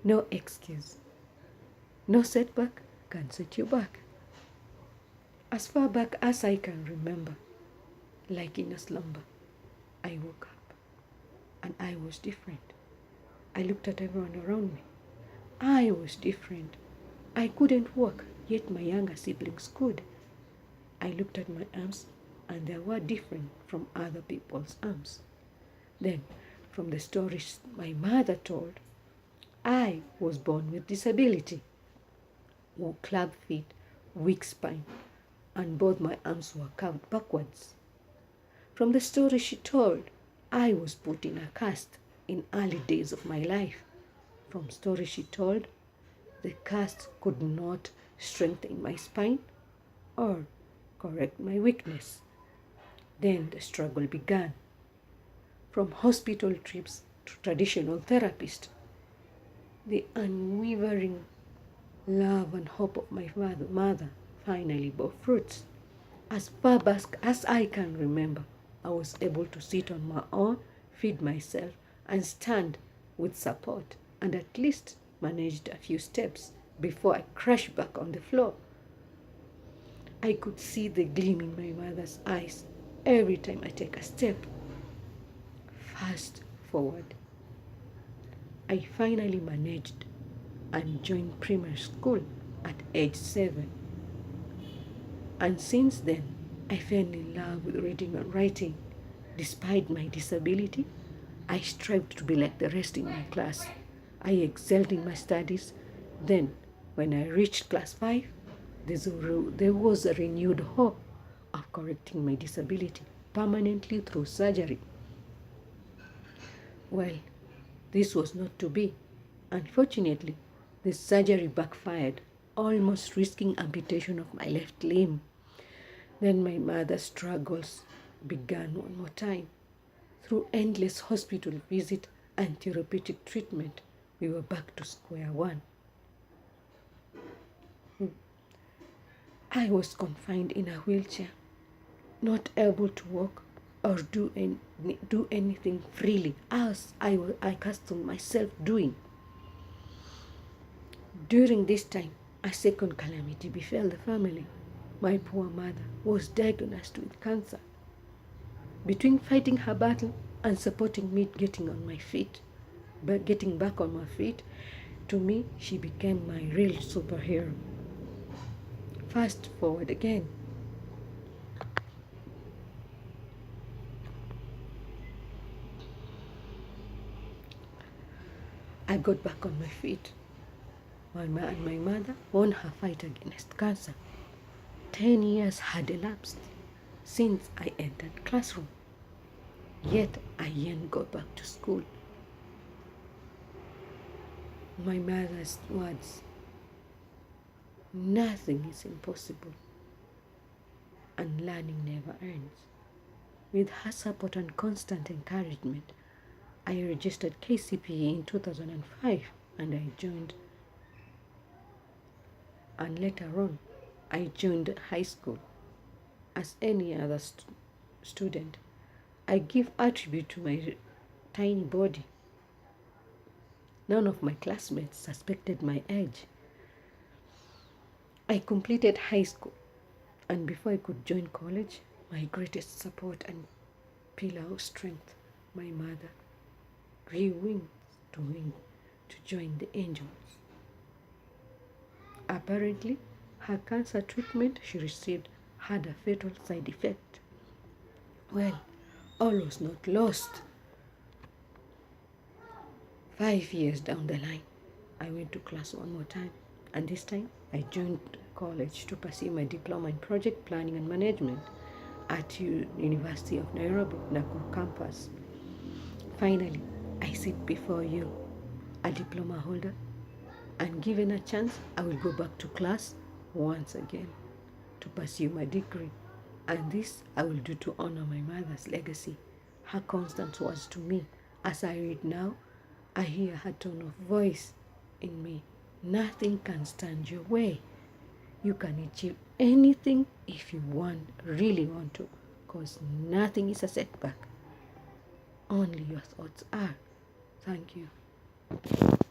No excuse. No setback can set you back. As far back as I can remember, like in a slumber, I woke up and I was different. I looked at everyone around me. I was different. I couldn't walk, yet my younger siblings could. I looked at my arms and they were different from other people's arms. Then, from the stories my mother told, I was born with disability, club feet, weak spine, and both my arms were curved backwards. From the story she told, I was put in a cast in early days of my life. From stories she told, the cast could not strengthen my spine or correct my weakness. Then the struggle began. From hospital trips to traditional therapist, the unwavering love and hope of my mother finally bore fruits. As far back as I can remember, I was able to sit on my own, feed myself, and stand with support, and at least managed a few steps before I crashed back on the floor. I could see the gleam in my mother's eyes every time I take a step. Fast forward. I finally managed and joined primary school at age 7. And since then, I fell in love with reading and writing. Despite my disability, I strived to be like the rest in my class. I excelled in my studies. Then, when I reached class 5, there was a renewed hope of correcting my disability permanently through surgery. Well, this was not to be. Unfortunately, the surgery backfired, almost risking amputation of my left limb. Then my mother's struggles began one more time. Through endless hospital visit and therapeutic treatment, we were back to square one. I was confined in a wheelchair, not able to walk or do anything freely as I accustomed myself doing. During this time, a second calamity befell the family. My poor mother was diagnosed with cancer. Between fighting her battle and supporting me getting back on my feet, to me, she became my real superhero. Fast forward again. I got back on my feet. My mother won her fight against cancer. 10 years had elapsed since I entered classroom. Yet I ain't go back to school. My mother's words, nothing is impossible and learning never ends. With her support and constant encouragement, I registered KCPE in 2005 and I joined. And later on, I joined high school. As any other student, I give attribute to my tiny body. None of my classmates suspected my age. I completed high school, and before I could join college, my greatest support and pillar of strength, my mother, grew wings to join the angels. Apparently, her cancer treatment she received had a fatal side effect. Well, all was not lost. 5 years down the line, I went to class one more time, and this time I joined college to pursue my diploma in project planning and management at University of Nairobi, Nakuru campus. Finally, I sit before you, a diploma holder, and given a chance, I will go back to class once again to pursue my degree. And this I will do to honor my mother's legacy, her constant words to me. As I read now, I hear her tone of voice in me. Nothing can stand your way. You can achieve anything if you really want to, because nothing is a setback. Only your thoughts are. Thank you.